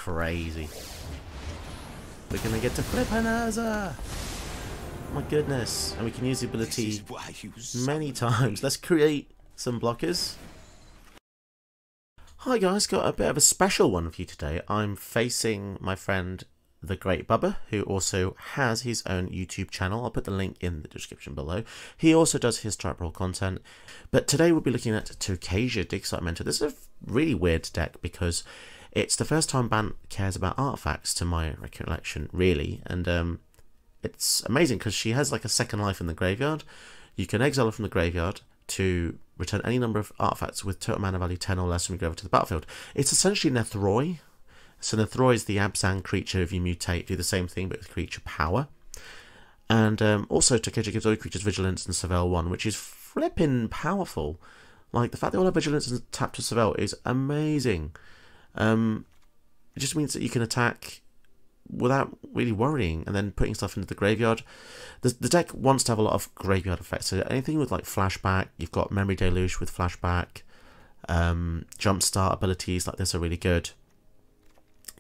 crazy. We're going to get to flip an Urza. My goodness. And we can use the ability many times. Let's create some blockers. Hi guys, got a bit of a special one for you today. I'm facing my friend the Great Bubba, who also has his own YouTube channel. I'll put the link in the description below. He also does his Brawl content. But today we'll be looking at Tocasia Reanimator. This is a really weird deck because it's the first time Bant cares about artifacts to my recollection, really. And it's amazing because she has like a second life in the graveyard. You can exile her from the graveyard to return any number of artifacts with total mana value 10 or less from your graveyard to the battlefield. It's essentially Nethroi. So Nethroi is the Abzan creature. If you mutate, do the same thing but with creature power. And also Tocasia gives all creatures vigilance and Surveil 1, which is flipping powerful. Like the fact they all have vigilance and tap to Surveil is amazing. It just means that you can attack without really worrying and then putting stuff into the graveyard. The deck wants to have a lot of graveyard effects. So anything with like flashback, you've got Memory Deluge with flashback, jumpstart abilities like this are really good.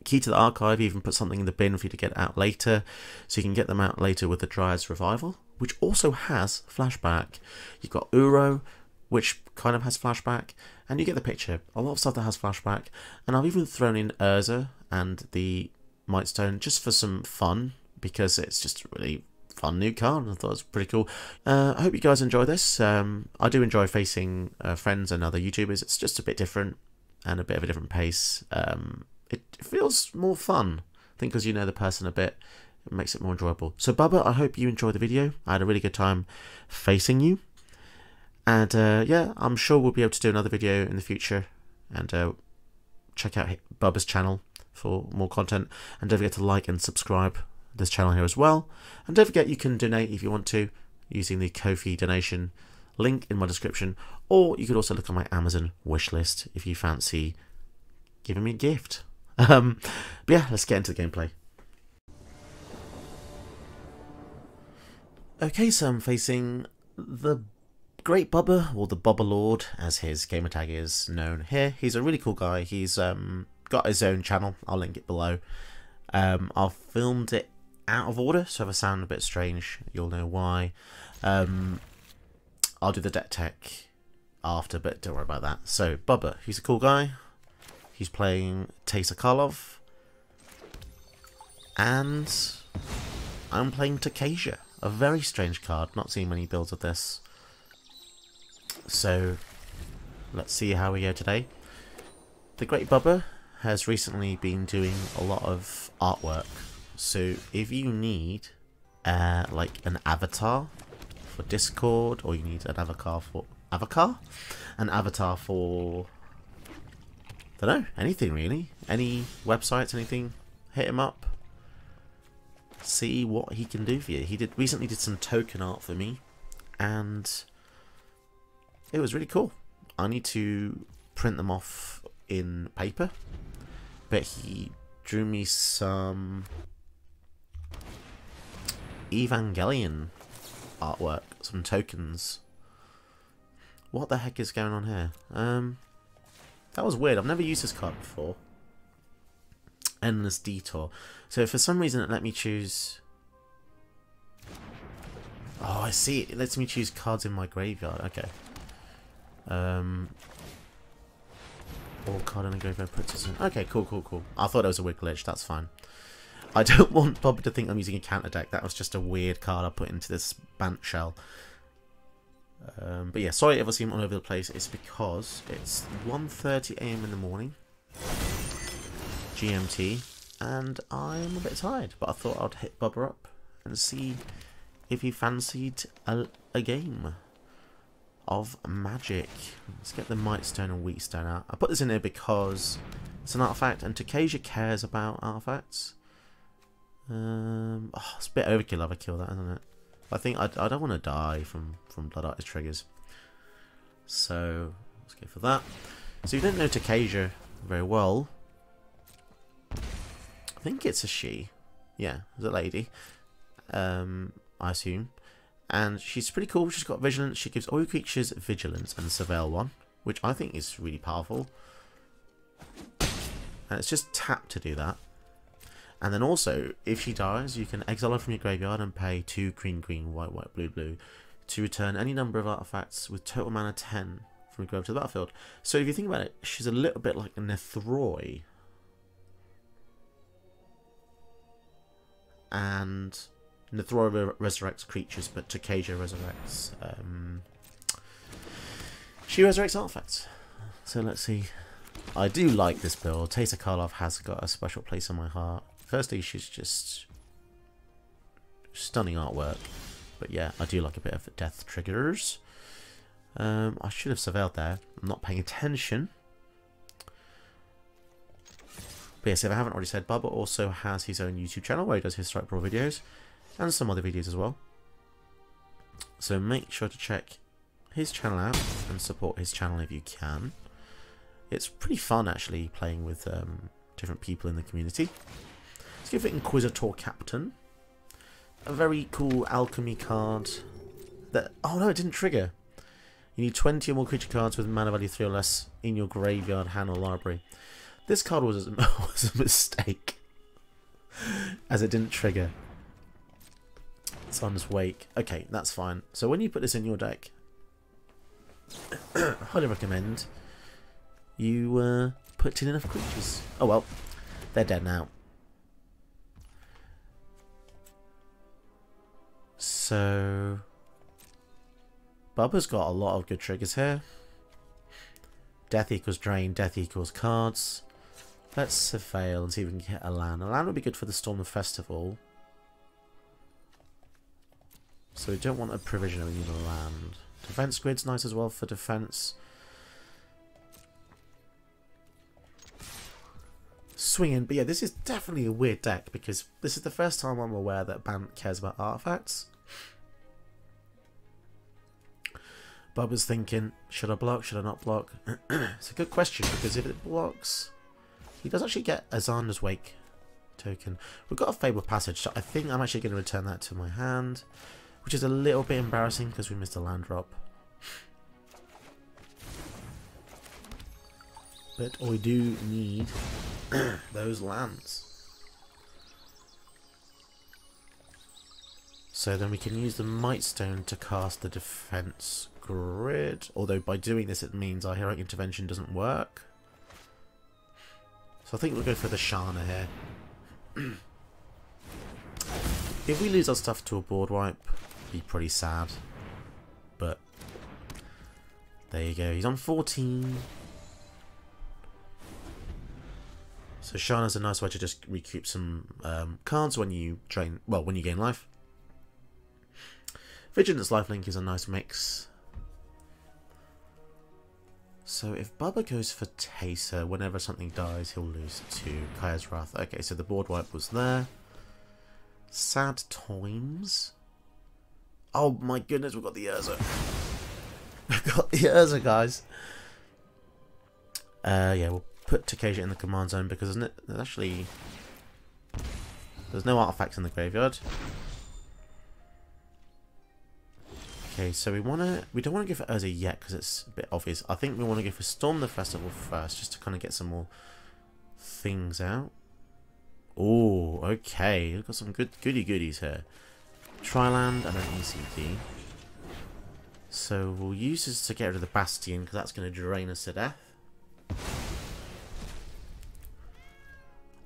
Key to the Archive, you even put something in the bin for you to get out later, so you can get them out later with the Dryad's Revival, which also has flashback. You've got Uro, which kind of has flashback, and you get the picture. A lot of stuff that has flashback, and I've even thrown in Urza and the Mightstone just for some fun, because it's just a really fun new card. I thought it was pretty cool. I hope you guys enjoy this. I do enjoy facing friends and other YouTubers. It's just a bit different and a bit of a different pace. It feels more fun. I think because you know the person a bit, it makes it more enjoyable. So Bubba, I hope you enjoyed the video. I had a really good time facing you. And yeah, I'm sure we'll be able to do another video in the future. And check out Bubba's channel for more content. And don't forget to like and subscribe this channel here as well. And don't forget you can donate if you want to using the Ko-fi donation link in my description. Or you could also look on my Amazon wish list if you fancy giving me a gift. But yeah, let's get into the gameplay. Okay, so I'm facing the Great Bubba, or the Bubba Lord, as his gamer tag is known here. He's a really cool guy. He's got his own channel. I'll link it below. I've filmed it out of order, so if I sound a bit strange, you'll know why. I'll do the deck tech after, but don't worry about that. So, Bubba, he's a cool guy. He's playing Tocasia, and I'm playing Tocasia, a very strange card. Not seeing many builds of this. So let's see how we go today. The Great Bubba has recently been doing a lot of artwork. So if you need like an avatar for Discord, or you need an avatar for I don't know, anything really. Any websites, anything, hit him up. See what he can do for you. He recently did some token art for me, and it was really cool. I need to print them off in paper, but he drew me some Evangelion artwork, some tokens. What the heck is going on here? That was weird. I've never used this card before. Endless Detour. So for some reason it let me choose... Oh, I see. It lets me choose cards in my graveyard. Okay. All card in the graveyard puts us in... Okay, cool, cool, cool. I thought it was a weird glitch. That's fine. I don't want Bob to think I'm using a counter deck. That was just a weird card I put into this Bant shell. But yeah, sorry if I seem all over the place. It's because it's 1:30 AM in the morning, GMT, and I'm a bit tired. But I thought I'd hit Bubba up and see if he fancied a game of Magic. Let's get the Mightstone and Wheatstone out. I put this in here because it's an artifact, and Tocasia cares about artifacts. Oh, it's a bit overkill if I kill that, isn't it? I think I don't want to die from Blood Artist triggers. So let's go for that. So you don't know Tocasia very well. I think it's a she. Yeah, it's a lady. I assume. And she's pretty cool. She's got vigilance. She gives all your creatures vigilance and Surveil 1, which I think is really powerful. And it's just tap to do that. And then also, if she dies, you can exile her from your graveyard and pay 2 green, green, white, white, blue, blue to return any number of artifacts with total mana 10 from your graveyard to the battlefield. So if you think about it, she's a little bit like a Nethroi. And Nethroi resurrects creatures, but Tocasia resurrects. She resurrects artifacts. So let's see. I do like this build. Taser Karlov has got a special place in my heart. Firstly, she's just stunning artwork. But yeah, I do like a bit of death triggers. I should have surveilled there. I'm not paying attention. But yes, if I haven't already said, Bubba also has his own YouTube channel where he does his Strike Brawl videos. And some other videos as well. So make sure to check his channel out and support his channel if you can. It's pretty fun actually playing with different people in the community. Let's give it Inquisitor Captain. A very cool alchemy card. That oh no, it didn't trigger. You need 20 or more creature cards with mana value 3 or less in your graveyard, hand, or library. This card was a mistake, as it didn't trigger. Sun's Wake. Okay, that's fine. So when you put this in your deck, I highly recommend you put in enough creatures. Oh well, they're dead now. So Bubba's got a lot of good triggers here. Death equals drain, death equals cards. Let's surveil and see if we can get a land. A land would be good for the Storm the Festival. So we don't want a provision, we need a land. Defense Grid's nice as well for defense. Swinging, but yeah, this is definitely a weird deck because this is the first time I'm aware that Bant cares about artifacts. Bubba's thinking, should I block, should I not block? It's a good question because if it blocks, he does actually get a Xander's Wake token. We've got a Fabled Passage, so I think I'm actually going to return that to my hand, which is a little bit embarrassing because we missed a land drop. But we do need those lands. So then we can use the Mightstone to cast the Defense Grid. Although by doing this it means our Heroic Intervention doesn't work. So I think we'll go for the Shana here. If we lose our stuff to a board wipe, it'd be pretty sad. But there you go. He's on 14. So Shana's a nice way to just recoup some cards when you drain, well, when you gain life. Vigilance Lifelink is a nice mix. So if Bubba goes for Taser, whenever something dies, he'll lose to Kaya's Wrath. Okay, so the board wipe was there. Sad Times. Oh my goodness, we've got the Urza. We've got the Urza, guys. Yeah, we'll put Tocasia in the command zone because there's no artifacts in the graveyard. Okay, so we don't want to go for Urza yet because it's a bit obvious. I think we want to go for Storm the Festival first, just to kind of get some more things out. Oh, okay, we've got some good goodies here. Triland and an ECD. So we'll use this to get rid of the Bastion because that's going to drain us to death.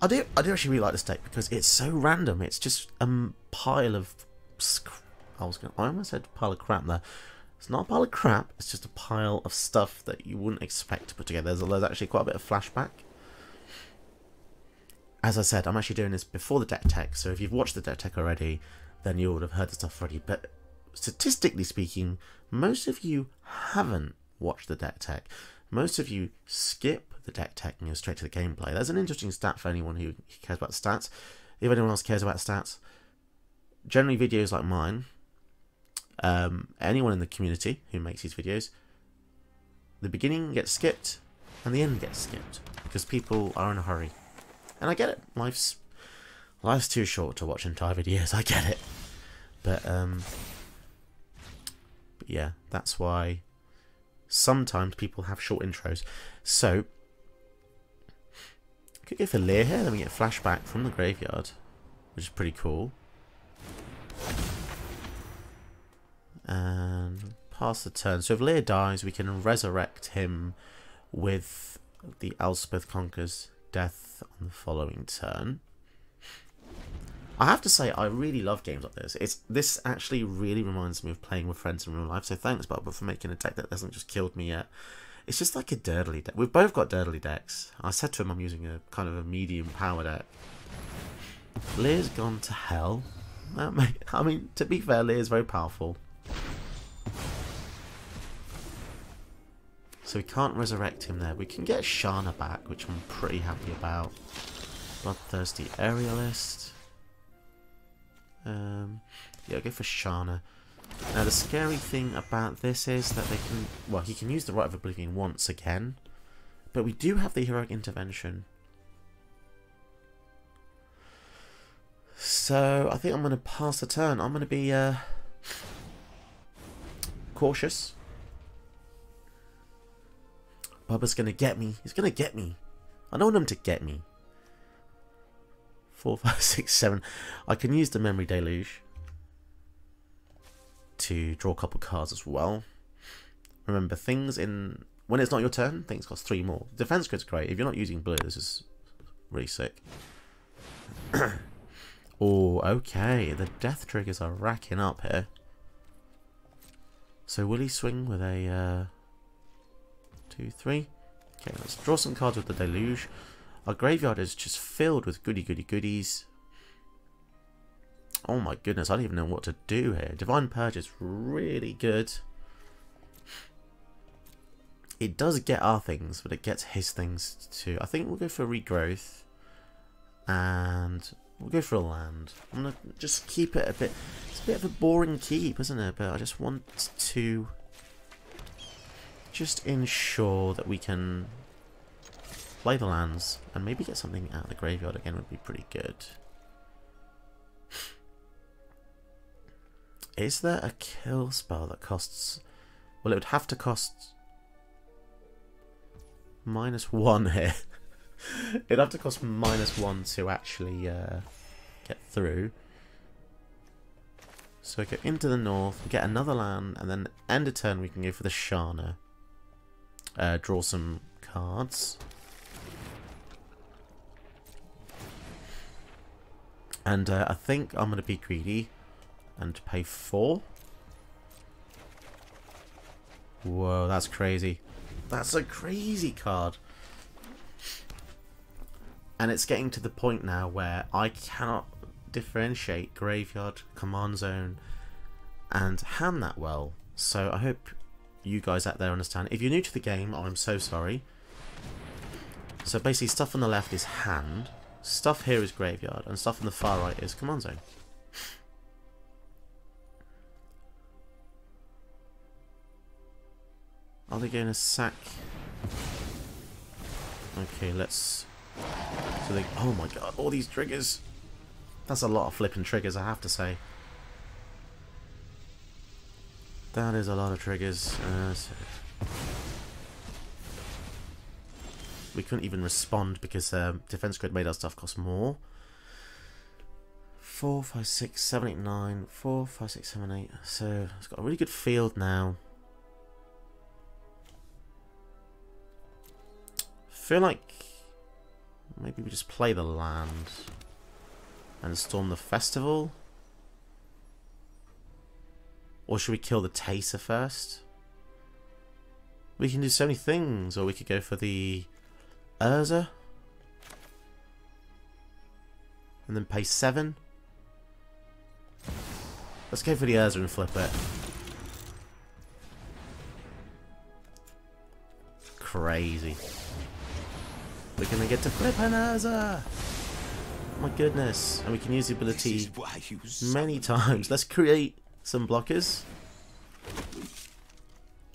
I do actually really like this deck because it's so random. It's just a pile of I almost said pile of crap there. It's not a pile of crap, it's just a pile of stuff that you wouldn't expect to put together. There's actually quite a bit of flashback. As I said, I'm actually doing this before the deck tech, so if you've watched the deck tech already, then you would have heard the stuff already. But statistically speaking, most of you haven't watched the deck tech. Most of you skip the deck tech and go straight to the gameplay. There's an interesting stat for anyone who cares about stats. If anyone else cares about stats, generally videos like mine, anyone in the community who makes these videos, the beginning gets skipped and the end gets skipped because people are in a hurry. And I get it. Life's too short to watch entire videos. I get it. But yeah, that's why sometimes people have short intros. So Could go for Lear here, then we get a flashback from the graveyard, which is pretty cool. And pass the turn. So if Lear dies, we can resurrect him with the Elspeth Conquers Death on the following turn. I have to say, I really love games like this. This actually really reminds me of playing with friends in real life. So thanks, Bubba, for making a deck that hasn't just killed me yet. It's just like a dirtly deck. We've both got dirtly decks. I said to him I'm using a kind of a medium power deck. Lear's gone to hell. I mean, to be fair, Lear's very powerful. So we can't resurrect him there. We can get Shana back, which I'm pretty happy about. Bloodthirsty Aerialist. Yeah, I'll go for Shana. Now the scary thing about this is that they can, well, he can use the Rite of Oblivion once again, but we do have the Heroic Intervention. So I think I'm going to pass the turn. I'm going to be cautious. Bubba's going to get me. He's going to get me. I don't want him to get me. 4, 5, 6, 7. I can use the Memory Deluge to draw a couple cards as well. Remember, things in... when it's not your turn, things cost 3 more. Defense grid's great. If you're not using blue, this is really sick. Oh, okay. The death triggers are racking up here. So will he swing with a 2, 3? Okay, let's draw some cards with the Deluge. Our graveyard is just filled with goodies. Oh my goodness, I don't even know what to do here. Divine Purge is really good. It does get our things, but it gets his things too. I think we'll go for Regrowth. And we'll go for a land. I'm going to just keep it a bit... it's a bit of a boring keep, isn't it? But I just want to just ensure that we can play the lands and maybe get something out of the graveyard again would be pretty good. Is there a kill spell that costs... well, it would have to cost -1 here. It'd have to cost -1 to actually get through. So we go into the north, we get another land, and then end of turn we can go for the Shana. Draw some cards. And I think I'm going to be greedy and pay 4. Whoa, that's crazy. That's a crazy card. And it's getting to the point now where I cannot differentiate graveyard, command zone, and hand that well. So I hope you guys out there understand. If you're new to the game, I'm so sorry. So basically stuff on the left is hand, stuff here is graveyard, and stuff on the far right is command zone. Are they going to sack? Okay, let's... so they... oh my god, all these triggers. That's a lot of flipping triggers, I have to say. That is a lot of triggers. We couldn't even respond because defense grid made our stuff cost more. 4, 5, 6, 7, 8, 9. 4, 5, 6, 7, 8. So it's got a really good field now. I feel like maybe we just play the land and storm the festival. Or should we kill the Taser first? We can do so many things, or we could go for the Urza and then pay 7. Let's go for the Urza and flip it. Crazy. We're gonna get to flip an Urza! Oh my goodness. And we can use the ability many times. Let's create some blockers.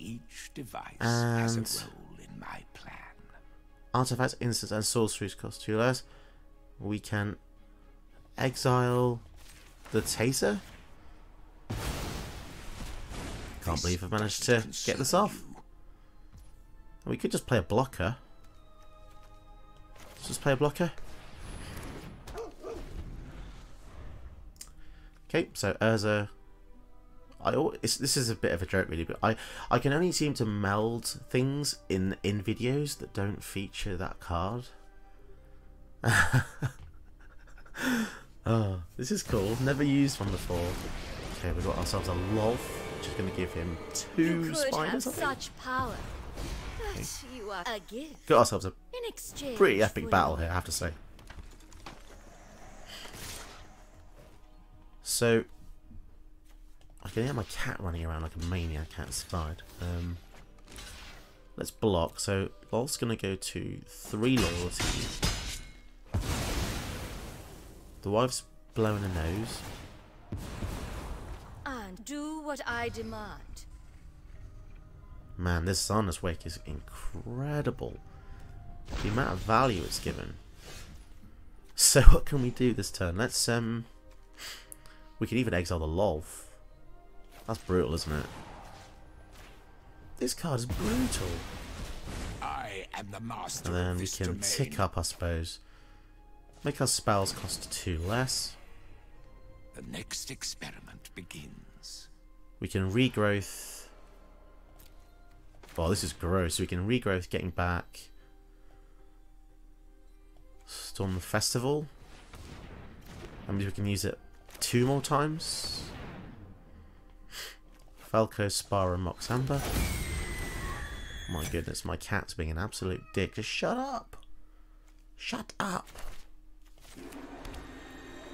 Each device has a role in my plan. Artifacts, instants, and sorceries cost 2 less. We can exile the Taser. Can't believe I've managed to get this off. We could just play a blocker. Let's just play a blocker. Okay, so Urza. This is a bit of a joke really, but I can only seem to meld things in videos that don't feature that card. Oh, this is cool. Never used one before. Okay, we've got ourselves a Lolf, which is going to give him 2 spiders. Have such power, but you are a gift. Got ourselves a In exchange pretty epic for battle here, I have to say. So I can hear my cat running around like a maniac outside. Let's block. So Lol's going to go to 3 loyalty. The wife's blowing her nose. And do what I demand. Man, this Zarna's Wake is incredible. The amount of value it's given. So what can we do this turn? Let's we can even exile the Lolf. That's brutal, isn't it? This card is brutal. I am the master. And then of we this can domain. tick up, I suppose. Make our spells cost 2 less. The next experiment begins. We can regrowth. Oh, this is gross. We can regrowth getting back. Storm the Festival. That means we can use it 2 more times. Falco, Spara, and Moxamba. My goodness, my cat's being an absolute dick. Just shut up. Shut up.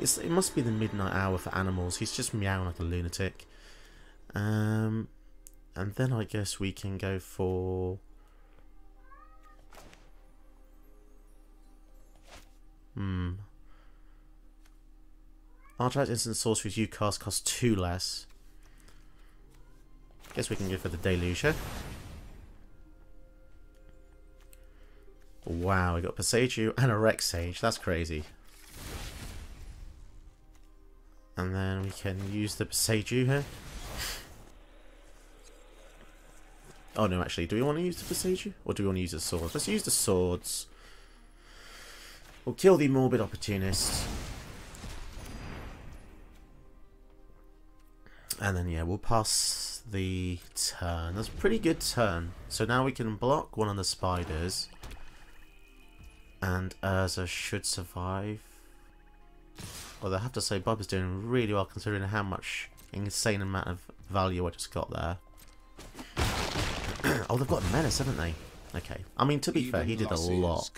It must be the midnight hour for animals. He's just meowing like a lunatic. And then I guess we can go for... Artifact instant sorceries you cast cost 2 less. Guess we can go for the Deluge here. Wow, we got Pasaju and a Rex Sage. That's crazy. And then we can use the Pasaju here. Oh no, actually, do we want to use the Pasaju? Or do we want to use the swords? Let's use the swords. We'll kill the Morbid Opportunist. And then, yeah, we'll pass the turn. That's a pretty good turn. So now we can block one of the spiders. And Urza should survive. Although I have to say, Bubba's doing really well considering how much insane amount of value I just got there. Oh, they've got Menace, haven't they? Okay. I mean, to be fair, he did a lot.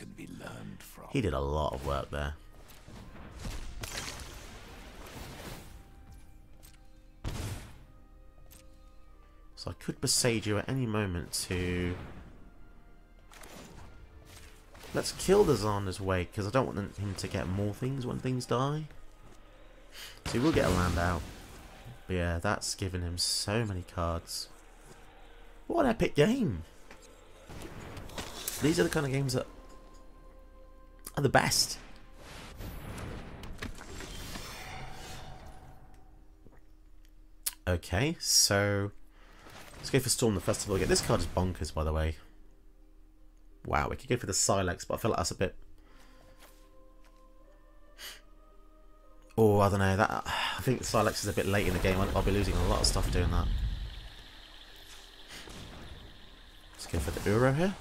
He did a lot of work there. So I could beside you at any moment to... Let's kill the Zarna's Wake, because I don't want him to get more things when things die. So he will get a land out. But yeah, that's given him so many cards. What an epic game! These are the kind of games that are the best. Okay, so let's go for Storm the Festival again. This card is bonkers, by the way. Wow, we could go for the Silex, but I feel like that's a bit... Oh, I don't know. I think the Silex is a bit late in the game. I'll be losing a lot of stuff doing that. Let's go for the Uro here.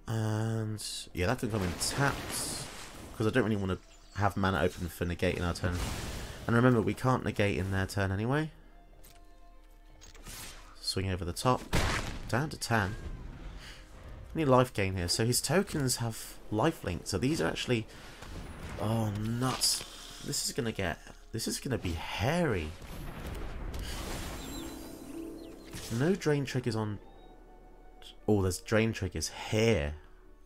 And yeah, that can come in tapped because I don't really want to have mana open for negating our turn. And remember, we can't negate in their turn anyway. Swing over the top, down to 10. Any life gain here. So his tokens have lifelink. So these are actually, oh nuts! This is gonna be hairy. No drain triggers on. Oh, there's drain triggers here.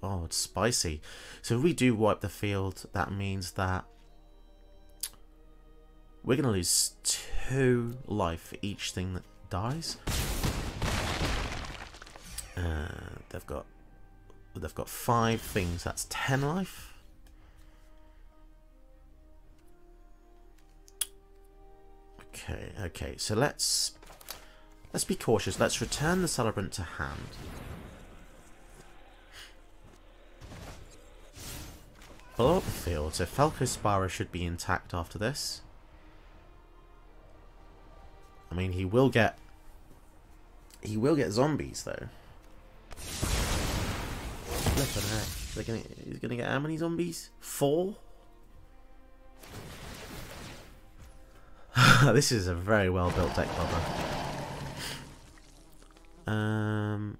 Oh, it's spicy. So if we do wipe the field, that means that we're going to lose 2 life for each thing that dies. They've got 5 things. That's 10 life. Okay. So let's be cautious. Let's return the Celebrant to hand. Blow up the field. So Falco Spyro should be intact after this. I mean, he will get zombies though. Flippin' heck. He's gonna get how many zombies? 4? This is a very well built deck, Bubba.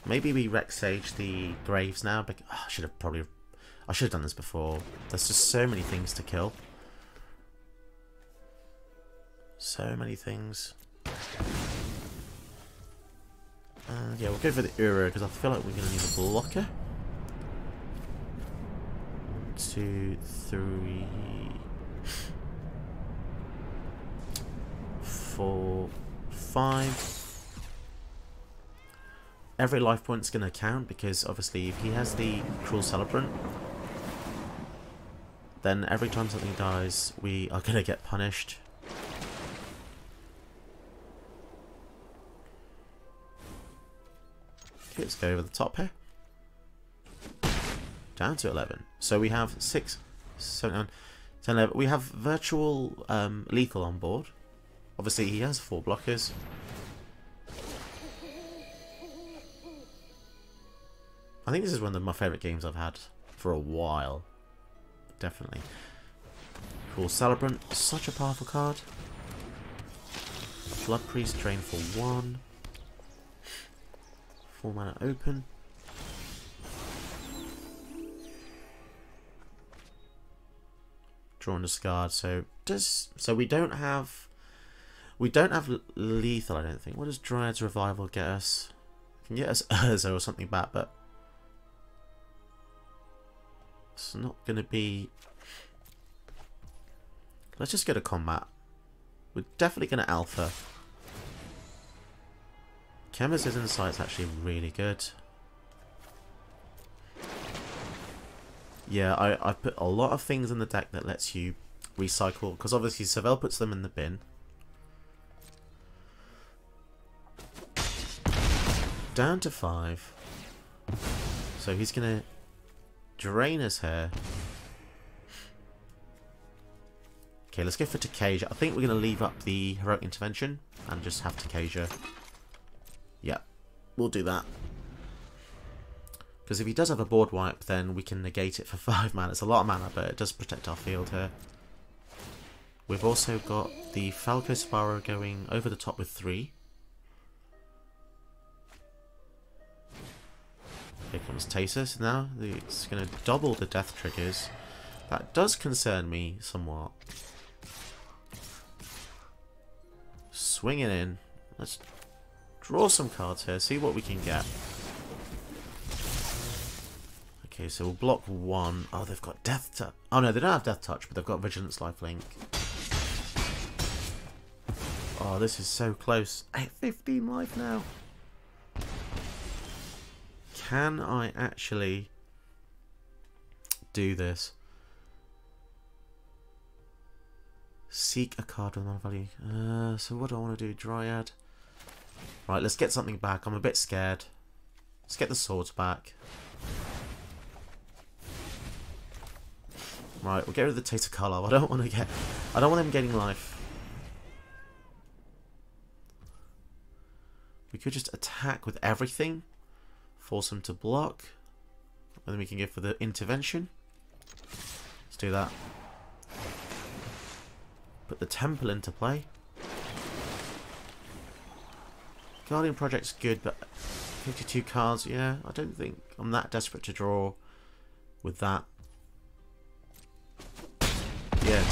Maybe we Rex Sage the Graves now, but I should have done this before. There's just so many things to kill. So many things. Yeah, we'll go for the Uro because I feel like we're going to need a blocker. 1, 2, 3, 4, 5. Every life point's going to count because obviously if he has the Cruel Celebrant, then every time something dies, we are going to get punished. Okay, let's go over the top here. Down to 11. So we have 6, 7, 9, 10, 11. We have virtual lethal on board. Obviously, he has 4 blockers. I think this is one of my favourite games I've had for a while. Definitely. Cool Celebrant, such a powerful card. Blood Priest, drain for 1. 4 mana open. Draw and discard. So we don't have lethal, I don't think. What does Dryad's Revival get us? It can get us Urza or something back, but it's not gonna be. Let's just go to combat. We're definitely gonna alpha. Chemis' Insight's actually really good. Yeah, I put a lot of things in the deck that lets you recycle, because obviously Savell puts them in the bin. Down to 5. So he's going to drain us here. Okay, let's go for Tocasia. I think we're going to leave up the Heroic Intervention and just have Tocasia. Yeah, we'll do that. Because if he does have a board wipe, then we can negate it for 5 mana. It's a lot of mana, but it does protect our field here. We've also got the Falco Spyro going over the top with 3. Here comes Tasus now. It's going to double the death triggers. That does concern me somewhat. Swing it in. Let's draw some cards here, see what we can get. Okay, so we'll block 1. Oh, they've got Death Touch. Oh no, they don't have Death Touch, but they've got Vigilance Lifelink. Oh, this is so close. I have 15 life now. Can I actually do this? Seek a card with mana value. So what do I want to do? Dryad. Right, let's get something back. I'm a bit scared. Let's get the swords back. Right, we'll get rid of the Tater Carlisle. I don't want them getting life. We could just attack with everything. Force them to block. And then we can go for the intervention. Let's do that. Put the Temple into play. Guardian Project's good, but 52 cards, yeah, I don't think I'm that desperate to draw with that. Yeah,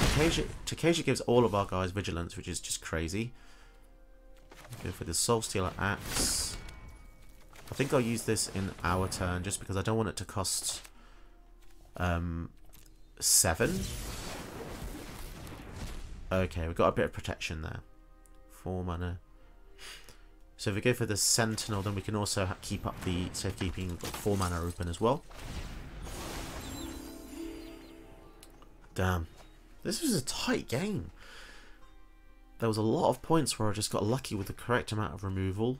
Tocasia gives all of our guys vigilance, which is just crazy. Go for the Soul Stealer Axe. I think I'll use this in our turn, just because I don't want it to cost 7. Okay, we've got a bit of protection there. 4 mana. So if we go for the Sentinel, then we can also keep up the safekeeping. We've got 4 mana open as well. Damn. This was a tight game. there was a lot of points where I just got lucky with the correct amount of removal.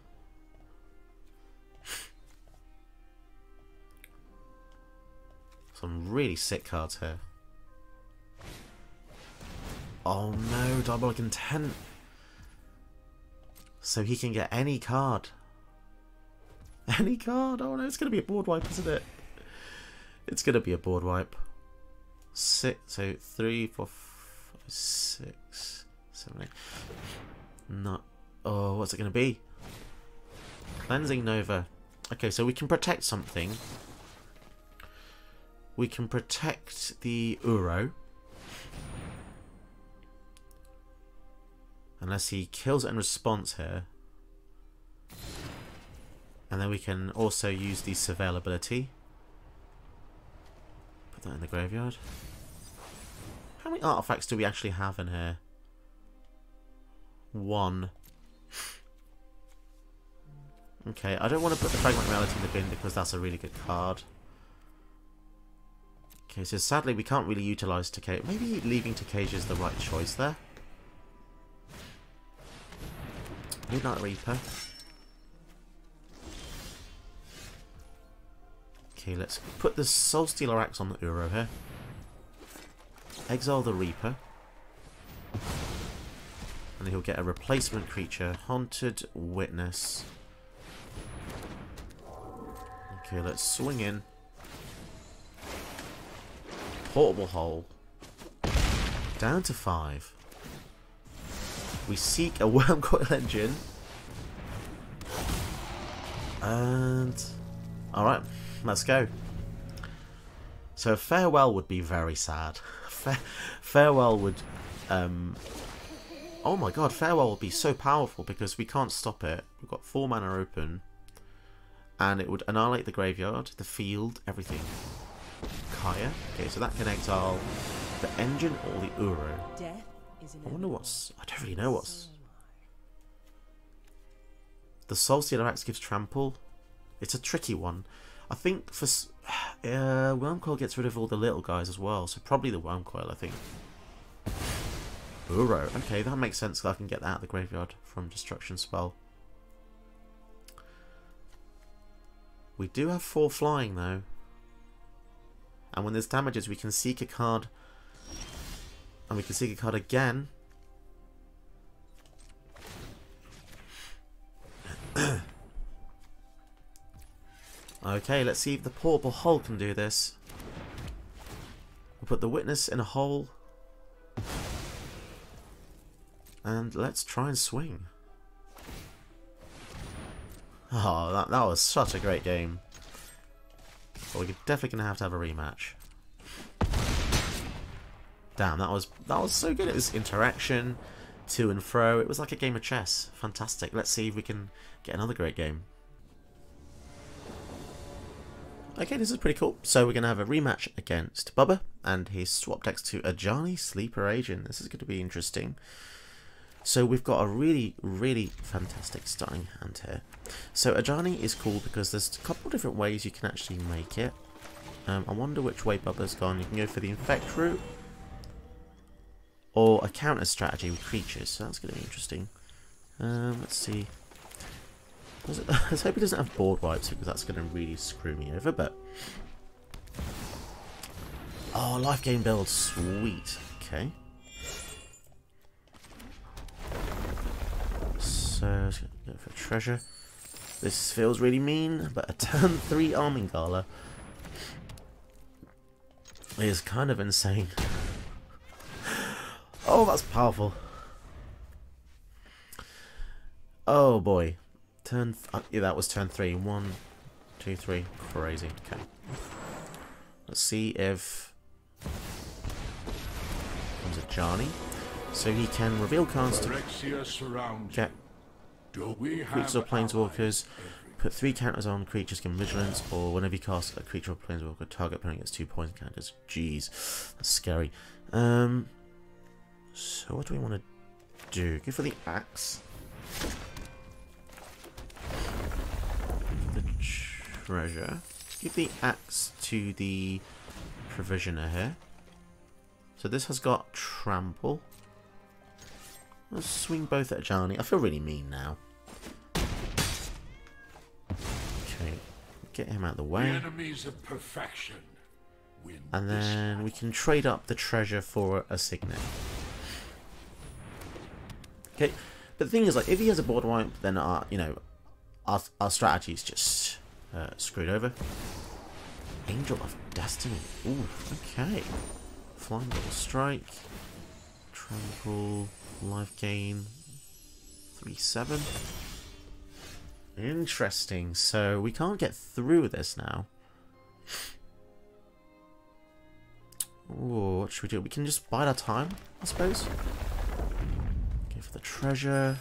Some really sick cards here. Oh no, Diabolic Intent. So he can get any card. Any card? Oh no, it's going to be a board wipe, isn't it? It's going to be a board wipe. 6, so 3, 4, 5, 6, 7, 8. No. Oh, what's it going to be? Cleansing Nova. Okay, so we can protect something. We can protect the Uro. Unless he kills it in response here. And then we can also use the Surveil ability. Put that in the graveyard. How many artifacts do we actually have in here? 1. Okay, I don't want to put the Fragment Reality in the bin because that's a really good card. Okay, so sadly we can't really utilise Tocasia. Maybe leaving Tocasia is the right choice there. Midnight Reaper. Okay, let's put the Soul Stealer Axe on the Uro here. Exile the Reaper. And he'll get a replacement creature. Haunted Witness. Okay, let's swing in. Portable Hole. Down to 5. We seek a Wormcoil Engine. And... alright, let's go. So Farewell would be very sad. Farewell would... oh my god, Farewell would be so powerful because we can't stop it. We've got 4 mana open. And it would annihilate the graveyard, the field, everything. Kaya. Okay, so that can exile the engine or the Uro. I wonder what's... I don't really know what's... The Soul Stealer Axe gives trample. It's a tricky one. I think for... Wormcoil gets rid of all the little guys as well, so probably the Wormcoil, I think. Uro. Okay, that makes sense because I can get that out of the graveyard from Destruction Spell. We do have 4 flying though. And when there's damages we can seek a card. And we can seek a card again. Okay, let's see if the Portable Hole can do this. We'll put the Witness in a hole. And let's try and swing. Oh, that was such a great game. But we're definitely going to have a rematch. Damn, that was so good. It was interaction, to and fro. It was like a game of chess. Fantastic. Let's see if we can get another great game. Okay, this is pretty cool. So we're going to have a rematch against Bubba, and he's swapped decks to Ajani Sleeper Agent. This is going to be interesting. So we've got a really, really fantastic starting hand here. So Ajani is cool because there's a couple of different ways you can actually make it. I wonder which way Bubba's gone. You can go for the Infect route, or a counter strategy with creatures. So that's going to be interesting. Let's see. Let's hope he doesn't have board wipes because that's going to really screw me over. But oh, life gain build, sweet. Okay. So let's go for treasure. This feels really mean, but a turn 3 Arming Gala is kind of insane. Oh, that's powerful. Oh boy. Yeah, that was turn 3. 1, 2, 3. Crazy. Okay. Let's see if comes a Johnny. So he can reveal cards to get creatures or planeswalkers, put 3 counters on creatures given vigilance, or whenever you cast a creature or planeswalker, target opponent gets 2 poison counters. Jeez, that's scary. So what do we want to do? Go for the axe. The treasure. Give the axe to the provisioner here. So this has got trample. Let's swing both at Johnny. I feel really mean now. Okay, get him out of the way. The enemies of perfection win. And then we can trade up the treasure for a signet. Okay, but the thing is, like, if he has a board wipe, then our, you know, our strategy is just screwed over. Angel of Destiny. Ooh, okay. Flying Ball Strike. Trample. Life gain. 3-7. Interesting. So we can't get through this now. Ooh, what should we do? We can just bide our time, I suppose. Go for the treasure.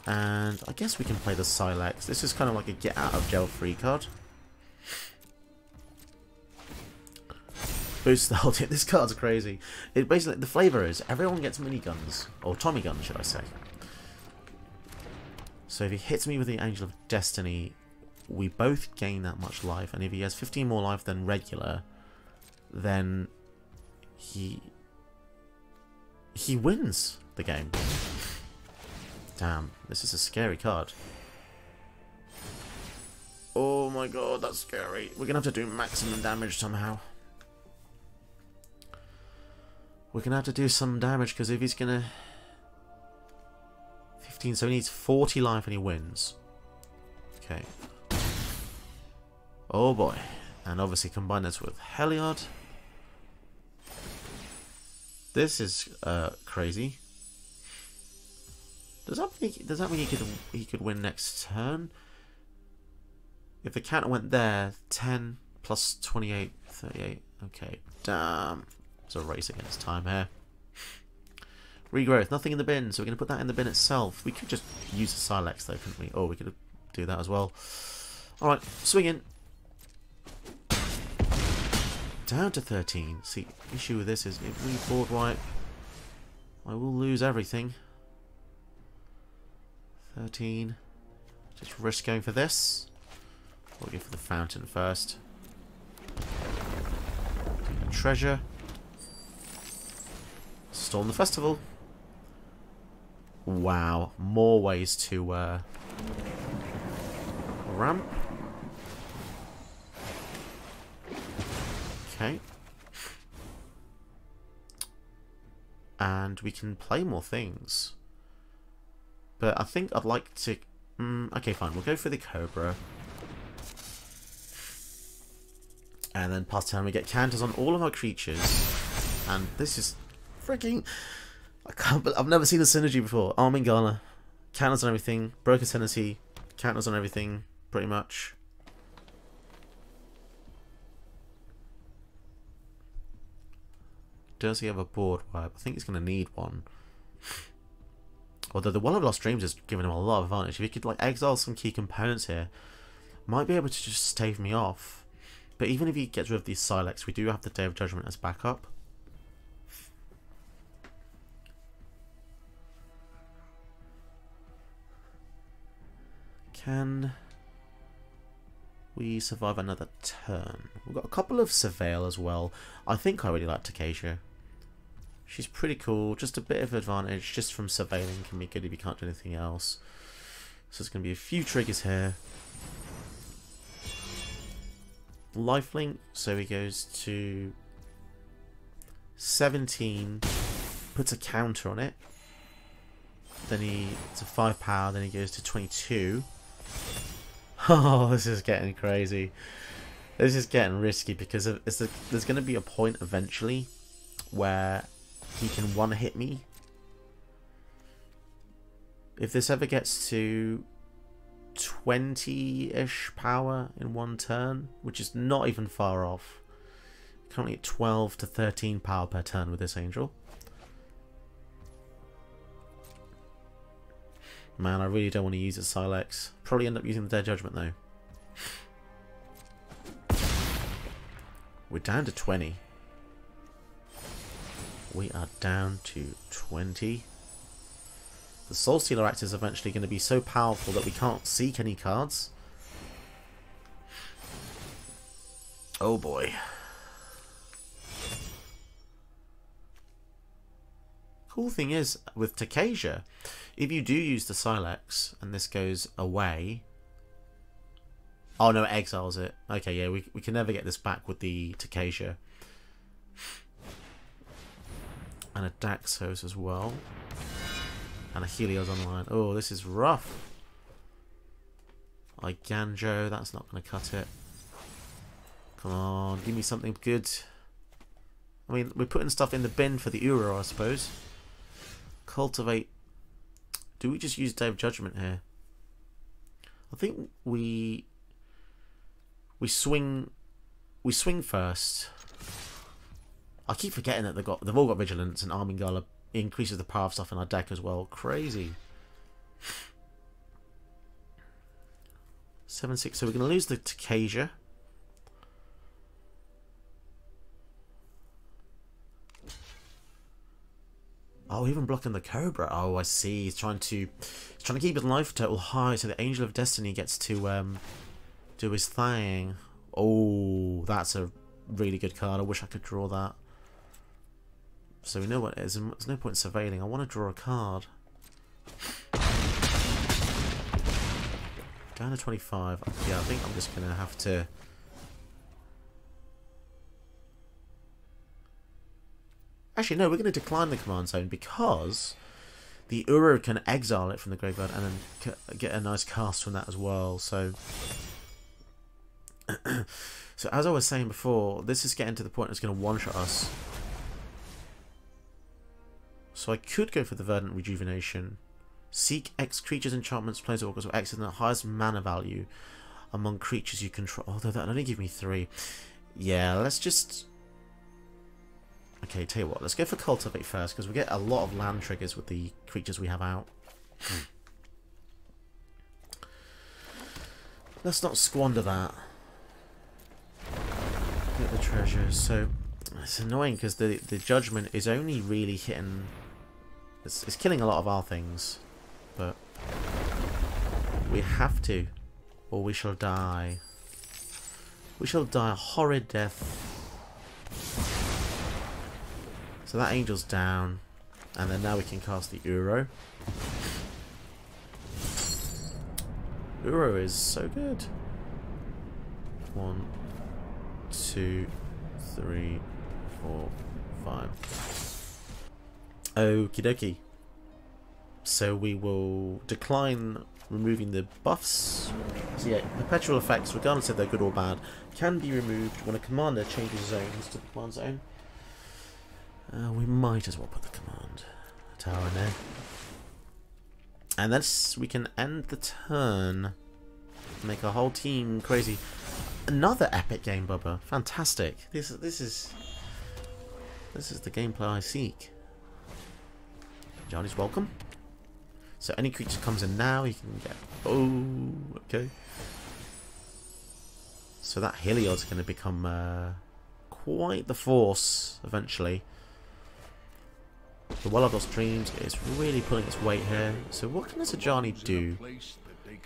And I guess we can play the Silex. This is kind of like a get out of jail free card. Boost the whole team. This card's crazy. It basically, the flavour is everyone gets miniguns, or Tommy guns, should I say. So if he hits me with the Angel of Destiny, we both gain that much life, and if he has 15 more life than regular, then he wins the game. Damn, this is a scary card. Oh my god, that's scary. We're gonna have to do maximum damage somehow. We're gonna have to do some damage, because if he's gonna... 15, so he needs 40 life and he wins. Okay. Oh boy. And obviously combine this with Heliod. This is crazy. Does that mean he could win next turn? If the counter went there, 10 plus 28, 38. Okay, damn. It's a race against time here. Regrowth, nothing in the bin, so we're going to put that in the bin itself. We could just use the Silex though, couldn't we? Oh, we could do that as well. Alright, swing in. Down to 13. See, issue with this is if we board wipe, I will lose everything. 13. Just risk going for this. We'll go for the fountain first. Treasure. Storm the festival. Wow, more ways to ramp. Okay. And we can play more things. But I think I'd like to... okay, fine. We'll go for the Cobra. And then past turn we get counters on all of our creatures. And this is freaking... I've never seen a synergy before. Armingala. Counters on everything. Broken Tendency. Counters on everything, pretty much. Does he have a board wipe? I think he's going to need one. Although the One of Lost Dreams is giving him a lot of advantage. If he could like exile some key components here, might be able to just stave me off. But even if he gets rid of these Silex, we do have the Day of Judgment as backup. Can we survive another turn? We've got a couple of Surveil as well. I think I really like Tocasia. She's pretty cool. Just a bit of advantage just from surveilling can be good if you can't do anything else. So there's going to be a few triggers here. Lifelink, so he goes to 17, puts a counter on it. Then it's a 5 power, then he goes to 22. Oh, this is getting crazy. This is getting risky because there's going to be a point eventually where he can one-hit me. If this ever gets to 20-ish power in one turn, which is not even far off. Currently at 12 to 13 power per turn with this angel. Man, I really don't want to use a Silex. Probably end up using the Dead Judgment though. We're down to 20. We are down to 20. The Soul Stealer Act is eventually going to be so powerful that we can't seek any cards. Oh boy. Cool thing is, with Tocasia, if you do use the Silex and this goes away... Oh no, it exiles it. Okay, yeah, we can never get this back with the Tocasia. And a Daxos as well. And a Helios online. Oh, this is rough. Ganjo, that's not going to cut it. Come on, give me something good. I mean, we're putting stuff in the bin for the Uro, I suppose. Cultivate. Do we just use Day of Judgment here? I think we swing first. I keep forgetting that they've all got Vigilance, and Armingala increases the power of stuff in our deck as well. Crazy. 7-6. So we're going to lose the Tocasia. Oh, even blocking the Cobra. Oh, I see. He's trying to keep his life total high, so the Angel of Destiny gets to do his thing. Oh, that's a really good card. I wish I could draw that. So we know what it is, and there's no point surveilling. I want to draw a card. Down to 25. Yeah, I think I'm just going to have to... Actually, no, we're going to decline the command zone because the Uro can exile it from the graveyard and then get a nice cast from that as well. So, so as I was saying before, this is getting to the point it's going to one-shot us. So I could go for the Verdant Rejuvenation. Seek X creatures, enchantments, planeswalkers with X in the highest mana value among creatures you control. Although that only give me 3. Yeah, let's just... Okay, tell you what, let's go for Cultivate first, because we get a lot of land triggers with the creatures we have out. Let's not squander that. Get the treasures. So, it's annoying, because the Judgment is only really hitting... It's killing a lot of our things. But we have to, or we shall die. We shall die a horrid death. So that Angel's down, and then now we can cast the Uro. Uro is so good. 1, 2, 3, 4, 5. Okie dokie. So we will decline removing the buffs. So yeah, perpetual effects, regardless if they're good or bad, can be removed when a commander changes zones to the command zone. We might as well put the command tower in there. And then we can end the turn. Make our whole team crazy. Another epic game, Bubba. Fantastic. This is the gameplay I seek. Johnny's welcome. So any creature comes in now, he can get... Oh, okay. So that Helios is going to become quite the force eventually. The Well of Lost Dreams is really pulling its weight here. So what can this Ajani do?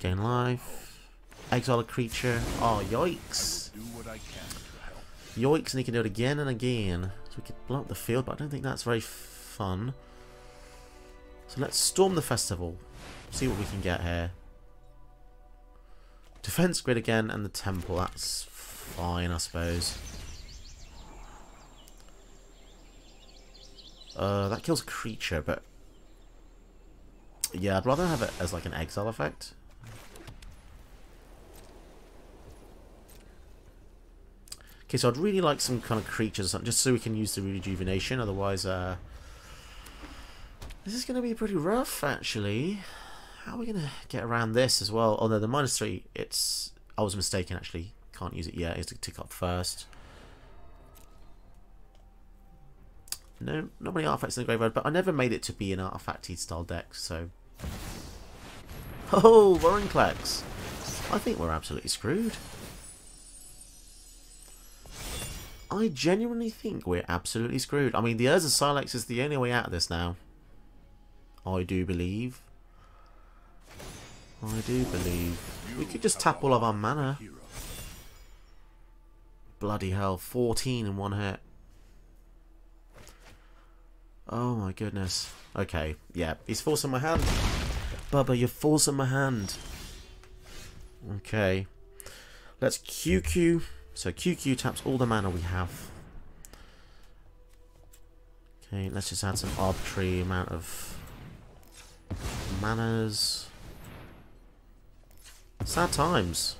Gain life. Exile a creature. Oh, yikes. Yikes, and he can do it again and again. So we could blow up the field, but I don't think that's very fun. So let's storm the festival. See what we can get here. Defense grid again and the temple. That's fine, I suppose. That kills a creature, but yeah, I'd rather have it as like an exile effect. Okay, so I'd really like some kind of creatures or something, just so we can use the rejuvenation. Otherwise, this is going to be pretty rough, actually. How are we going to get around this as well? Oh no, the -3, it's... I was mistaken, actually. Can't use it yet. It has to tick up first. No, not many artifacts in the graveyard, but I never made it to be an artifacty style deck, so... Oh, Vorinclex! I think we're absolutely screwed. I genuinely think we're absolutely screwed. I mean, the Urza Silex is the only way out of this now. I do believe. I do believe. We could just tap all of our mana. Bloody hell, 14 in one hit. Oh my goodness. Okay, yeah, he's forcing my hand. Bubba, you're forcing my hand. Okay. Let's QQ. So QQ taps all the mana we have. Okay, let's just add some arbitrary amount of manas. Sad times.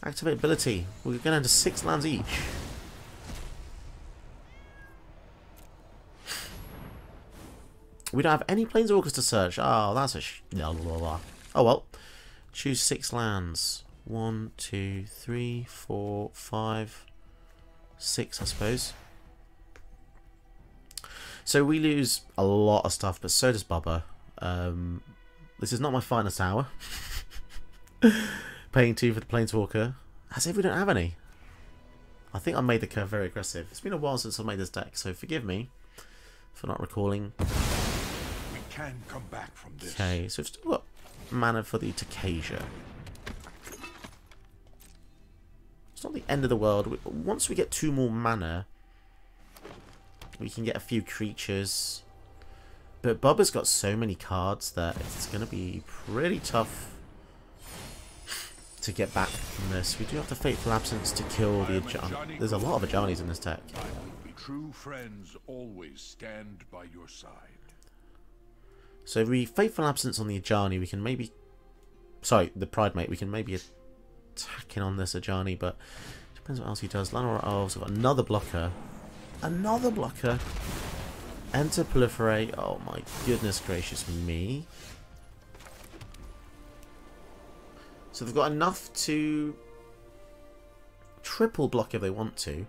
Activate ability. We're going into 6 lands each. We don't have any planeswalkers to search. Oh, that's a oh well. Choose 6 lands. 1, 2, 3, 4, 5, 6, I suppose. So we lose a lot of stuff, but so does Bubba. This is not my finest hour. Paying 2 for the planeswalker. As if we don't have any. I think I made the curve very aggressive. It's been a while since I made this deck, so forgive me for not recalling. We can come back from this. Okay, so we've still got mana for the Tocasia. It's not the end of the world. Once we get 2 more mana, we can get a few creatures. But Bubba's got so many cards that it's going to be pretty tough to get back from this. We do have the Fateful Absence to kill the Ajani. There's a lot of Ajanis in this deck. True friends always stand by your side. So if we Fateful Absence on the Ajani, we can maybe... Sorry, the Pridemate. We can maybe attack in on this Ajani, but depends what else he does. Llanowar Elves, we've got another blocker. Another blocker. Enter Proliferate. Oh my goodness gracious me. So they've got enough to triple block if they want to.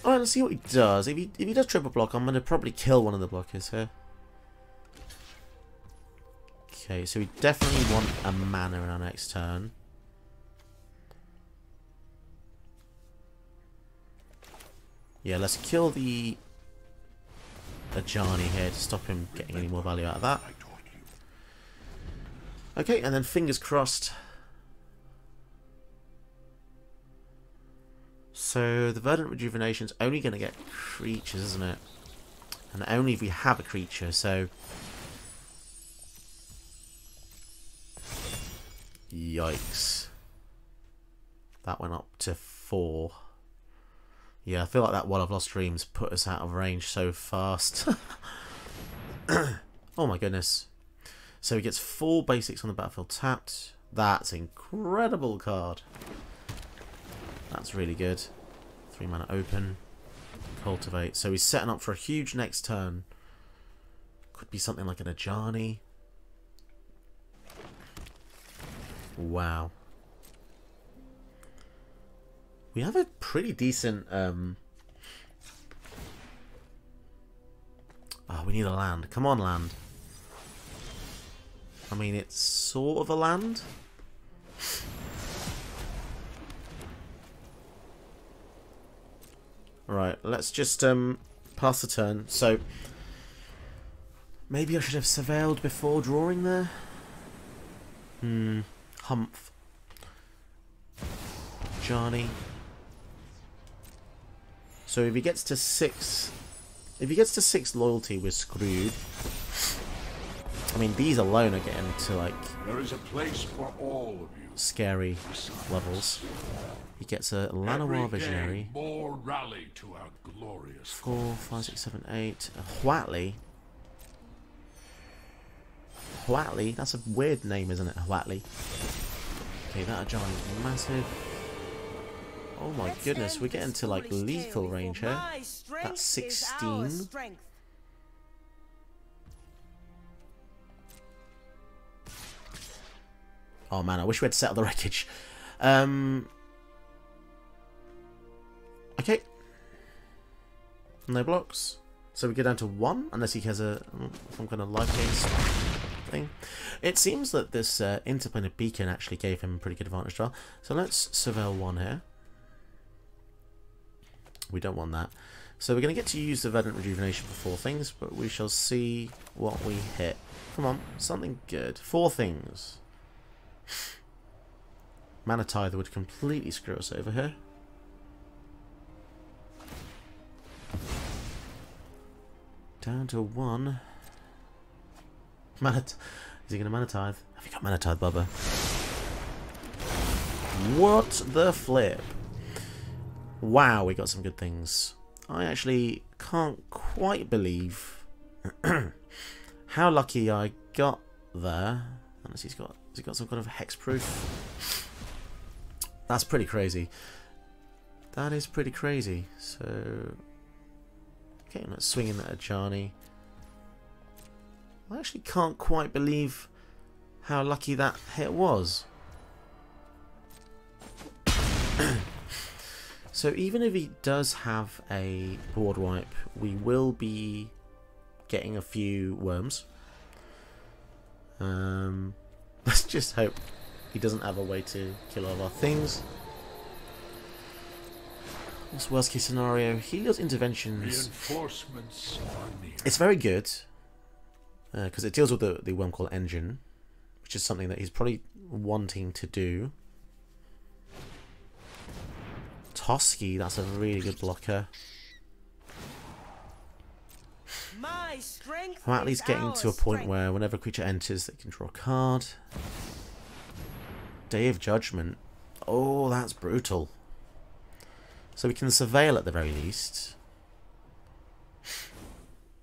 Alright, let's see what he does. If he does triple block, I'm going to probably kill one of the blockers here. Okay, so we definitely want a mana in our next turn. Yeah, let's kill the Ajani here to stop him getting any more value out of that. Okay, and then fingers crossed. So the Verdant Rejuvenation's only going to get creatures, isn't it? And only if we have a creature, so... Yikes. That went up to 4. Yeah, I feel like that Wall of Lost Dreams put us out of range so fast. Oh my goodness. So he gets 4 basics on the battlefield tapped. That's an incredible card. That's really good. 3 mana open. Cultivate. So he's setting up for a huge next turn. Could be something like an Ajani. Wow. We have a pretty decent... Oh, we need a land. Come on, land. I mean, it's sort of a land. Right, let's just pass the turn. So, maybe I should have surveilled before drawing there. Humph. Johnny. So if he gets to 6... If he gets to 6 loyalty, we're screwed. I mean, these alone are getting to, like... There is a place for all of you. Scary levels. He gets a Llanowar Visionary. More rally to our glorious 4, 5, 6, 7, 8. A Huatli. Huatli? That's a weird name, isn't it? Huatli. Okay, that Ajani is massive. Oh my goodness, we're getting to like lethal range here. That's 16. Oh man, I wish we had settled the wreckage. Okay. No blocks. So we go down to 1, unless he has some kind of life gain thing. It seems that this interplanar beacon actually gave him a pretty good advantage as well. So let's surveil 1 here. We don't want that. So we're going to get to use the Verdant Rejuvenation for 4 things, but we shall see what we hit. Come on, something good. 4 things. Mana Tithe would completely screw us over here. Down to 1. Is he going to mana tithe? Have you got mana tithe, Bubba? What the flip? Wow, we got some good things. I actually can't quite believe how lucky I got there. Unless has he got some kind of hexproof? That's pretty crazy. That is pretty crazy. So, okay, let's swing in at Johnny. I actually can't quite believe how lucky that hit was. So even if he does have a board wipe, we will be getting a few worms. Let's just hope he doesn't have a way to kill all of our things. What's worst case scenario? He does interventions. Reinforcements are near. It's very good because it deals with the worm call engine, which is something that he's probably wanting to do. Toski, that's a really good blocker. I'm at least getting to a point where whenever a creature enters, they can draw a card. Day of Judgment. Oh, that's brutal. So we can surveil at the very least.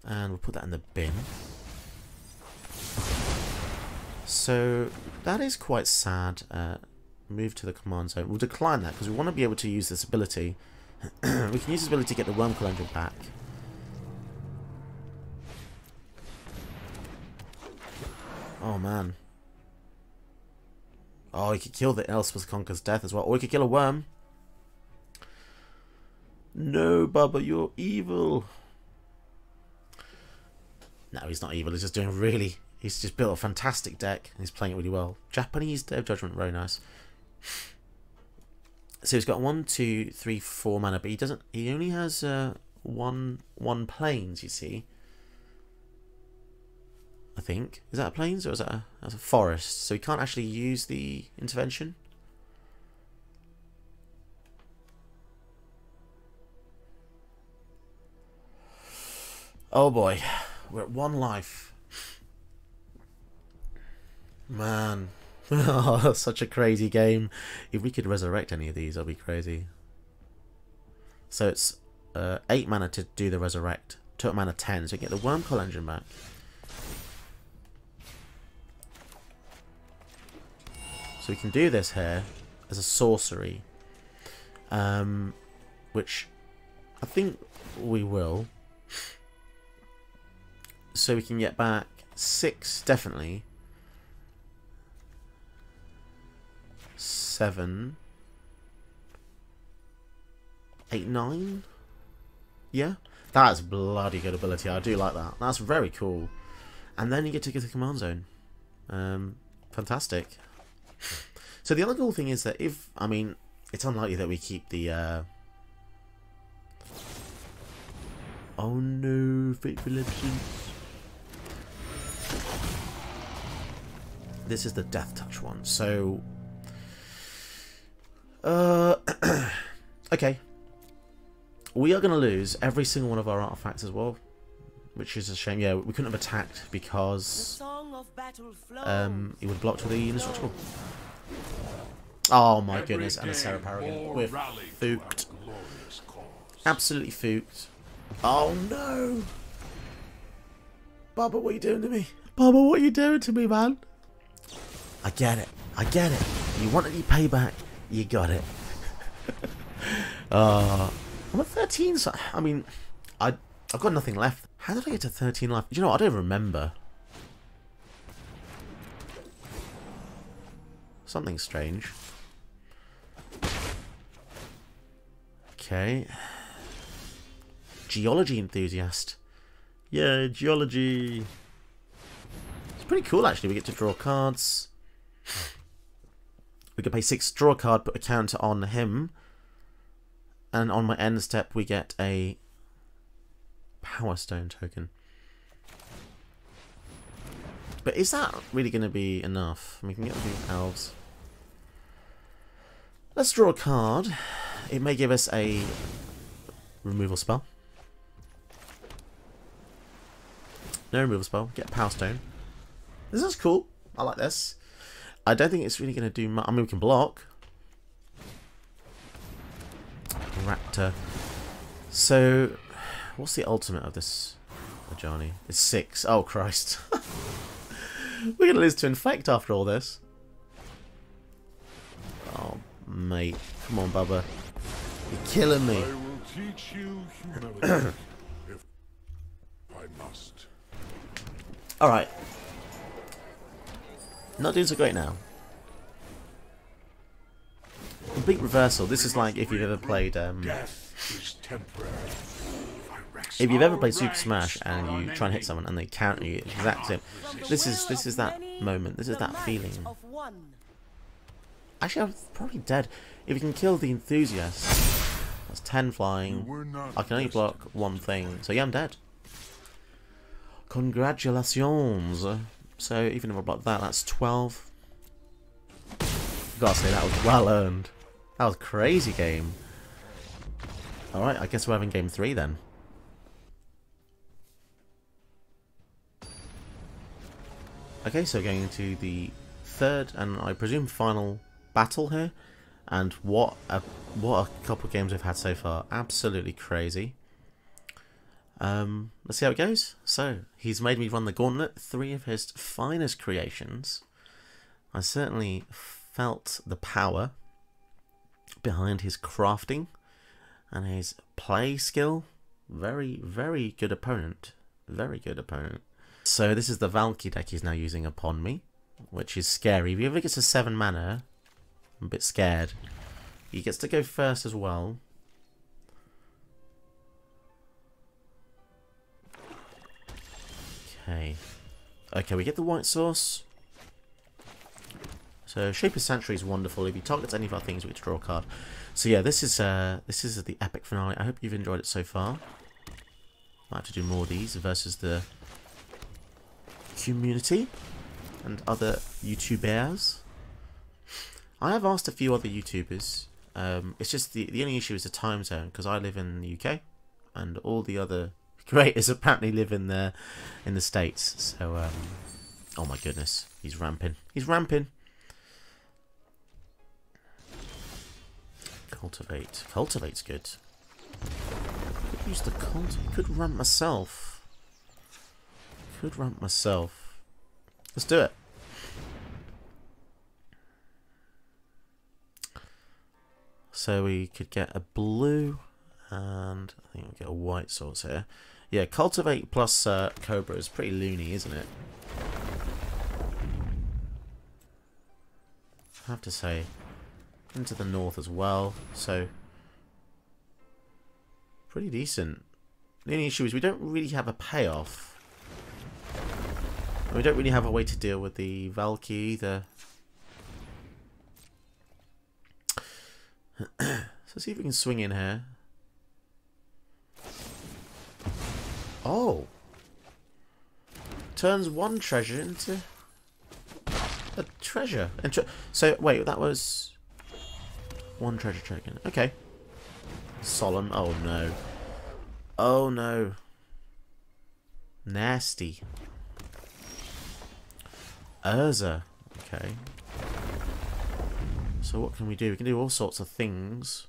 And we'll put that in the bin. So that is quite sad. Move to the command zone. We'll decline that because we want to be able to use this ability. We can use this ability to get the Wormcoil Engine back. Oh man. Oh, he could kill the Elspeth Conquer's Death as well. Or he could kill a worm. No, Bubba, you're evil. No, he's not evil. He's just doing really... He's just built a fantastic deck. And he's playing it really well. Japanese Day of Judgment, very nice. So he's got 1, 2, 3, 4 mana, but he doesn't. He only has one plains. You see, I think is that a plains or is that a forest? So he can't actually use the intervention. Oh boy, we're at 1 life. Man. Oh, such a crazy game. If we could resurrect any of these, that'd be crazy. So it's 8 mana to do the resurrect. Total mana 10, so we can get the Wormcoil Engine back. So we can do this here as a sorcery. Which I think we will. So we can get back 6, definitely. 7, 8, 9. Yeah, that's bloody good ability. I do like that. That's very cool. And then you get to get to the command zone. Fantastic. So the other cool thing is that if, I mean, it's unlikely that we keep the oh no, Fateful Absence. This is the Death Touch one. So okay. We are going to lose every single one of our artifacts as well, which is a shame. Yeah, we couldn't have attacked because he would block to the indestructible. Oh my goodness, and a Sarah Paragon. We're fooked. Absolutely fooked. Oh no! Bubba, what are you doing to me? Bubba, what are you doing to me, man? I get it. I get it. You wanted your payback. You got it. I'm at 13, so I mean, I've got nothing left. How did I get to 13 life? Do you know what? I don't remember. Something strange. Okay. Geology enthusiast. Yeah, geology. It's pretty cool, actually. We get to draw cards. We can pay 6, draw a card, put a counter on him. And on my end step, we get a Power Stone token. But is that really going to be enough? We can get the elves. Let's draw a card. It may give us a removal spell. No removal spell. Get a Power Stone. This is cool. I like this. I don't think it's really going to do much. I mean, we can block. Raptor. So, what's the ultimate of this, Johnny? It's 6. Oh, Christ. We're going to lose to Infect after all this. Oh, mate. Come on, Bubba. You're killing me. I will teach you humility if I must. Alright. Not doing so great now. Complete reversal. This is like if you've ever played Death is temporary. if you've ever played Super Smash and you try and hit someone and they counter you, it's exactly this is that moment. This is that feeling. Actually, I'm probably dead. If you can kill the enthusiast, that's 10 flying. I can only block one thing, so yeah, I'm dead. Congratulations. So even if I block that, that's 12. Gotta say, that was well earned. That was a crazy game. Alright, I guess we're having game 3 then. Okay, so going into the third and I presume final battle here. And what a couple of games we've had so far. Absolutely crazy. Let's see how it goes. So, he's made me run the gauntlet. 3 of his finest creations. I certainly felt the power behind his crafting and his play skill. Very, very good opponent. Very good opponent. So this is the Valky deck he's now using upon me, which is scary. If he ever gets a 7 mana, I'm a bit scared. He gets to go first as well. Okay. Okay, we get the white source. So Shape of Sanctuary is wonderful. If he targets any of our things, we get to draw a card. So yeah, this is the epic finale. I hope you've enjoyed it so far. Might have to do more of these versus the community and other YouTubers. I have asked a few other YouTubers. It's just the only issue is the time zone, because I live in the UK and all the other creators apparently live in the States. So oh my goodness, he's ramping. He's ramping. Cultivate. Cultivate's good. Could use the cultivate. Could ramp myself. Could ramp myself. Let's do it. So we could get a blue, and I think we'll get a white source here. Yeah, cultivate plus Cobra is pretty loony, isn't it? I have to say. Into the north as well, so pretty decent. The only issue is we don't really have a payoff. And we don't really have a way to deal with the Valky either. So see if we can swing in here. Oh! Turns one treasure into a treasure. So wait, that was one treasure token. Okay. Solemn. Oh no. Oh no. Nasty. Urza. Okay. So what can we do? We can do all sorts of things.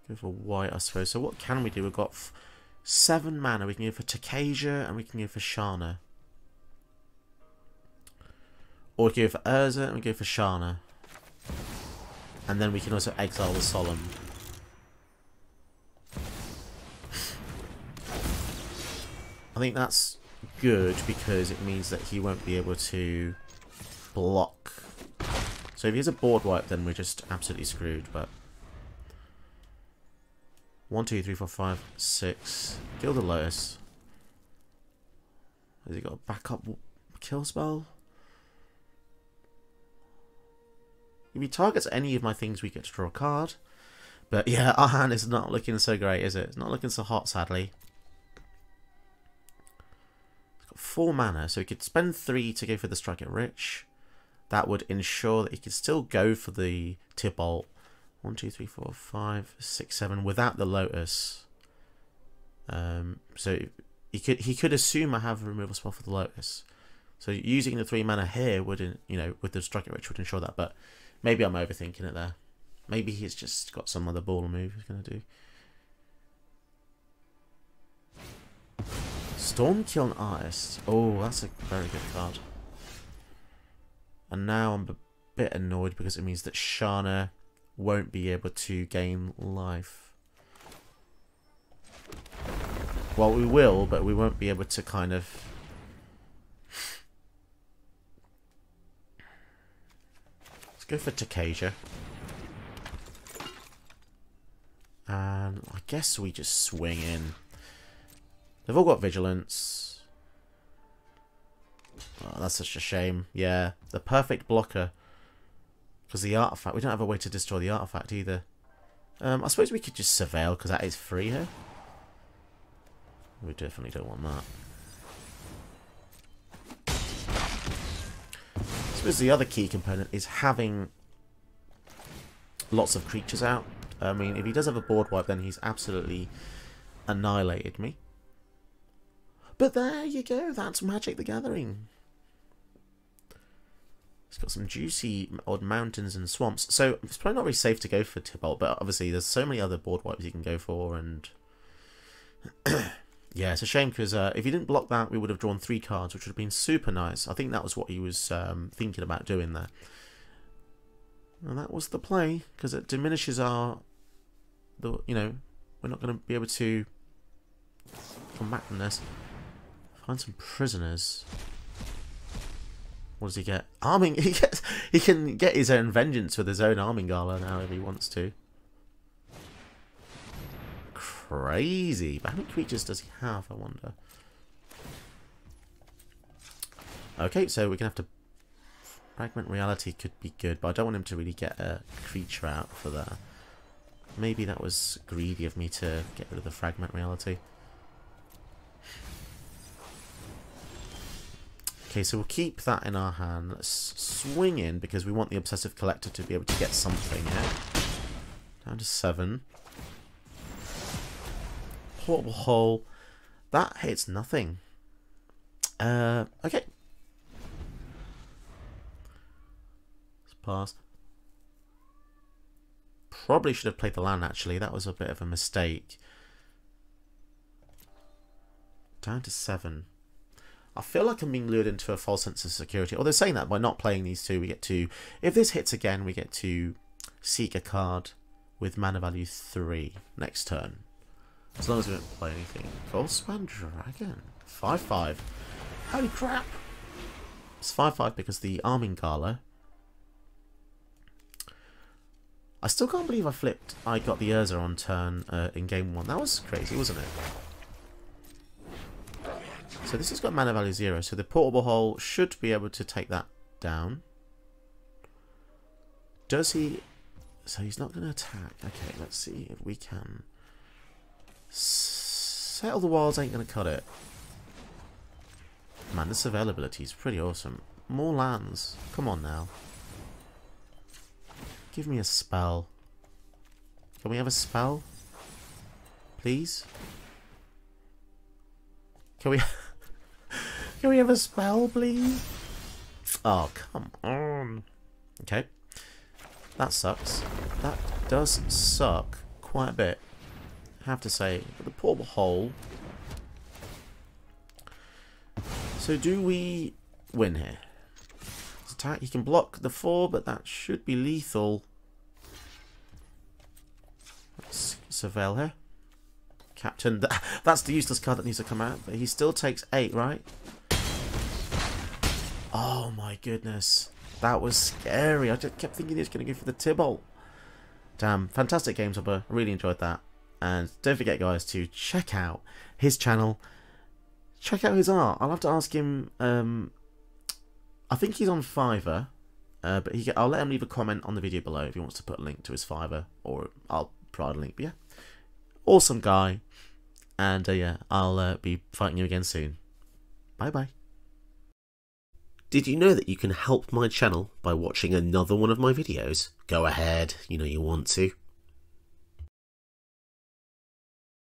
Go for white, I suppose. So what can we do? We've got 7 mana. We can go for Tocasia and we can go for Shana. Or we can go for Urza and we can go for Shana. And then we can also exile the Solemn. I think that's good because it means that he won't be able to block. So if he has a board wipe, then we're just absolutely screwed. But 1, 2, 3, 4, 5, 6. Gilded Lotus. Has he got a backup kill spell? If he targets any of my things, we get to draw a card. But yeah, our hand is not looking so great, is it? It's not looking so hot, sadly. It's got 4 mana, so he could spend 3 to go for the Strike It Rich. That would ensure that he could still go for the Tibalt. 1, 2, 3, 4, 5, 6, 7 without the Lotus. So he could assume I have a removal spell for the Lotus. So using the 3 mana here wouldn't, you know, with the Striking Rich would ensure that. But maybe I'm overthinking it there. Maybe he's just got some other ball move he's going to do. Stormkiln Artist. Oh, that's a very good card. And now I'm a bit annoyed because it means that Shana won't be able to gain life. Well, we will, but we won't be able to kind of... Let's go for Tocasia. And I guess we just swing in. They've all got Vigilance. Oh, that's such a shame. Yeah, the perfect blocker. Because the artifact, we don't have a way to destroy the artifact either. I suppose we could just Surveil because that is free here. We definitely don't want that. I suppose the other key component is having lots of creatures out. I mean, if he does have a board wipe, then he's absolutely annihilated me. But there you go, that's Magic the Gathering. It's got some juicy odd mountains and swamps. So it's probably not very safe to go for Tybalt, but obviously there's so many other board wipes you can go for, and yeah, it's a shame because if he didn't block that, we would have drawn 3 cards, which would have been super nice. I think that was what he was thinking about doing there. And that was the play, because it diminishes our, you know, we're not going to be able to come back from this. Find some prisoners. What does he get? Arming. He can get his own vengeance with his own Arming Gala now if he wants to. Crazy. But how many creatures does he have, I wonder? Okay, so we're going to have to... Fragment Reality could be good, but I don't want him to really get a creature out for that. Maybe that was greedy of me to get rid of the Fragment Reality. Okay, so we'll keep that in our hand. Let's swing in because we want the Obsessive Collector to be able to get something here. Down to 7. Portable Hole. That hits nothing. Okay. Let's pass. Probably should have played the land, actually. That was a bit of a mistake. Down to 7. I feel like I'm being lured into a false sense of security. Or they're saying that by not playing these 2, we get to... If this hits again, we get to seek a card with mana value 3 next turn. As long as we don't play anything. Goldspan Dragon. 5/5. Holy crap! It's 5/5 because the Arming Gala... I still can't believe I got the Urza on turn in game 1. That was crazy, wasn't it? So this has got mana value 0, so the Portable Hole should be able to take that down. Does he... So he's not going to attack. Okay, let's see if we can... Settle the Wilds ain't going to cut it. Man, this availability is pretty awesome. More lands. Come on now. Give me a spell. Can we have a spell? Please? Can we... Can we have a spell, please? Oh, come on. Okay. That sucks. That does suck quite a bit, I have to say. But the Portable Hole. So do we win here? His attack, he can block the 4, but that should be lethal. Let's Surveil here. Captain. That's the useless card that needs to come out, but he still takes 8, right? Oh my goodness. That was scary. I just kept thinking he was going to go for the Tybalt. Damn. Fantastic game, Bubba. I really enjoyed that. And don't forget, guys, to check out his channel. Check out his art. I'll have to ask him. I think he's on Fiverr. But I'll let him leave a comment on the video below if he wants to put a link to his Fiverr. Or I'll provide a link. But yeah. Awesome guy. And yeah, I'll be fighting you again soon. Bye-bye. Did you know that you can help my channel by watching another one of my videos? Go ahead, you know you want to.